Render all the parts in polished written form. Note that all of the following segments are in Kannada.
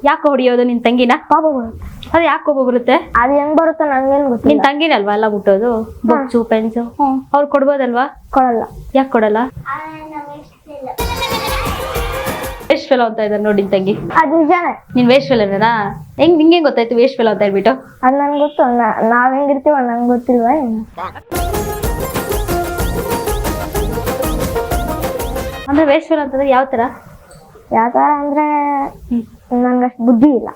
ಯಾಕೆ ಹೊಡಿಯೋದು ನಿನ್ ತಂಗಿನ? ಕೋಪ ಬರುತ್ತೆ. ಅದು ಯಾಕೆ ಕೋಪ ಬರುತ್ತೆ? ಅದು ಹೆಂಗ್ ಬರುತ್ತೋ ನಂಗೇನ್ ನಿನ್ ಗೊತ್ತಿಲ್ಲ. ತಂಗಿನಲ್ವಾ ಎಲ್ಲ ಮುಟ್ಟೋದು? ಬುಕ್ಸು ಪೆನ್ಸು ಅವ್ರು ಕೊಡ್ಬೋದಲ್ವಾ? ಕೊಡಲ್ಲ. ಯಾಕೆ ಕೊಡಲ್ಲ? ವೇಸ್ಟ್ ಫೆಲೋ ಅಂತ ಇದ್ದಾರೆ ನೋಡಿ ನಿನ್ ತಂಗಿ. ಅದು ನಿಜಾನೇ. ನೀನ್ ವೇಸ್ಟ್ ಫೆಲೋನೇನಾ? ನಿಂಗೆ ಗೊತ್ತಾಯ್ತು ವೇಸ್ಟ್ ಫೆಲೋ ಅಂತ ಹೇಳ್ಬಿಟ್ಟು? ಅದು ನನ್ಗೆ ಗೊತ್ತು. ನಾವ್ ಹೆಂಗಿರ್ತೀವ ನಂಗೆ ಗೊತ್ತಿಲ್ವಾ ಏನು? ಅಂದ್ರೆ ವೇಸ್ಟ್ ಫೆಲೋ ಅಂತಂದ್ರೆ ಯಾವ ತರ? ಯಾವ ತರ ಅಂದ್ರೆ ನನ್ಗಷ್ಟು ಬುದ್ಧಿ ಇಲ್ಲ.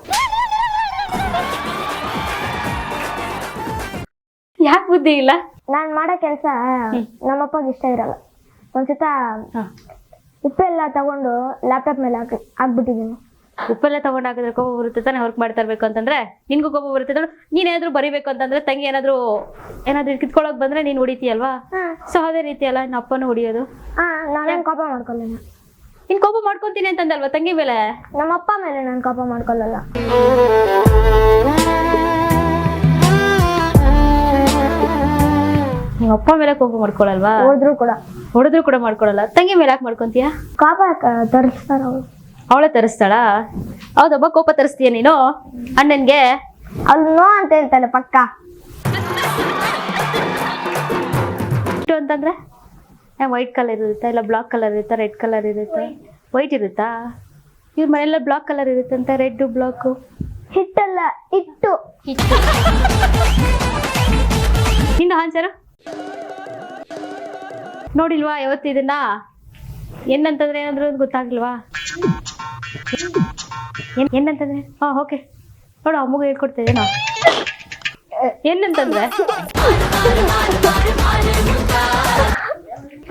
ಯಾಕೆ ಬುದ್ಧಿ ಇಲ್ಲ? ನಾನ್ ಮಾಡೋ ಕೆಲ್ಸ ನಮ್ಮಪ್ಪಗೆ ಇಷ್ಟ ಇರಲ್ಲ. ಒಂದ್ಸತ ಉಪ್ಪೆಲ್ಲ ತಗೊಂಡು ಲ್ಯಾಪ್ಟಾಪ್ ಮೇಲೆ ಹಾಕ್ಬಿಟ್ಟಿದ್ದೀನಿ. ಉಪ್ಪೆಲ್ಲ ತಗೊಂಡ್ ಹಾಕಿದ್ರೆ ಕೋಪ ಬರುತ್ತೆ ತಾನೆ? ವರ್ಕ್ ಮಾಡ್ತಾ ಇರ್ಬೇಕು ಅಂತಂದ್ರೆ ನಿನ್ಗೂ ಕೋಪ ಬರುತ್ತೆ ತಾನೆ? ನೀನ್ ಏನಾದ್ರು ಬರಿಬೇಕು ಅಂತಂದ್ರೆ ತಂಗಿ ಏನಾದ್ರು ಕಿತ್ಕೊಳಕ್ ಬಂದ್ರೆ ನೀನ್ ಹೊಡಿತೀಯಲ್ವಾ? ಸೊ ಅದೇ ರೀತಿ ಅಲ್ಲ ನಿನ್ನ ಅಪ್ಪನೂ ಹೊಡಿಯೋದು. ನಾನೇನ್ ಕೋಪ ಮಾಡ್ಕೊಳ್ಳಲ್ಲ. ನೀನ್ ಕೋಪ ಮಾಡ್ಕೊಂತೀನಿ ಅಂತಂದಲ್ವಾ ತಂಗಿ ಮೇಲೆ? ನಮ್ಮಪ್ಪ ಮೇಲೆ ನಾನು ಕೋಪ ಮಾಡ್ಕೊಳ್ಳಲ್ಲ. ನಿಮ್ಮ ಅಪ್ಪ ಮೇಲೆ ಕೋಪ ಮಾಡ್ಕೊಳಲ್ವಾ? ಹೊಡೆದ್ರು ಕೂಡ ಮಾಡ್ಕೊಳಲ್ಲ. ತಂಗಿ ಮೇಲೆ ಯಾಕೆ ಮಾಡ್ಕೊಂತೀಯ? ಕೋಪ ತರಿಸ್ತಾರ ಅವ್ರು. ಅವಳೆ ತರಿಸ್ತಾಳ? ಹೌದಬ್ಬ, ಕೋಪ ತರಿಸ್ತೀಯ ನೀನು ಅಣ್ಣನ್ಗೆ? ಅವ್ಳು ನೋ ಅಂತ ಹೇಳ್ತಾಳೆ ಪಕ್ಕ. ಅಂತಂದ್ರೆ ವೈಟ್ ಕಲರ್ ಇರುತ್ತಾ, ಇಲ್ಲ ಬ್ಲಾಕ್ ಕಲರ್ ಇರುತ್ತಾ, ರೆಡ್ ಕಲರ್ ಇರುತ್ತಾ? ವೈಟ್ ಇರುತ್ತಾ? ಇವ್ರ ಮನೆಯೆಲ್ಲ ಬ್ಲಾಕ್ ಕಲರ್ ಇರುತ್ತಂತ, ರೆಡ್ ಬ್ಲಾಕ್. ಹಿಟ್ಟಲ್ಲ, ಹಿಟ್ಟು. ನಿಂದು ಆನ್ಸರ್ ನೋಡಿಲ್ವಾ ಯಾವತ್ತು ಇದನ್ನ? ಏನಂತಂದ್ರೆ ಏನಾದ್ರು ಗೊತ್ತಾಗ್ಲಿಲ್ವಾ? ಏನಂತಂದ್ರೆ ಓಕೆ ನೋಡು, ಅಮ್ಮಗ ಹೇಳ್ಕೊಡ್ತಿದ್ದೇನೋ. ಏನಂತಂದ್ರೆ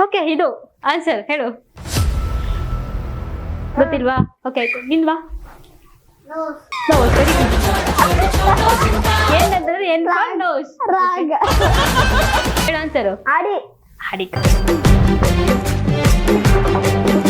ಓಕೆ, ಇದು ಆನ್ಸರ್ ಹೇಳು. ಗೊತ್ತಿಲ್ವಾ? ಓಕೆ ಆಯ್ತು, ನಿಲ್ವಾ? ಏನಂತಂದ್ರೆ ರಾಗ. ಹೇಳು ಆನ್ಸರು. ಆಡಿ. ಹಾಡಿ.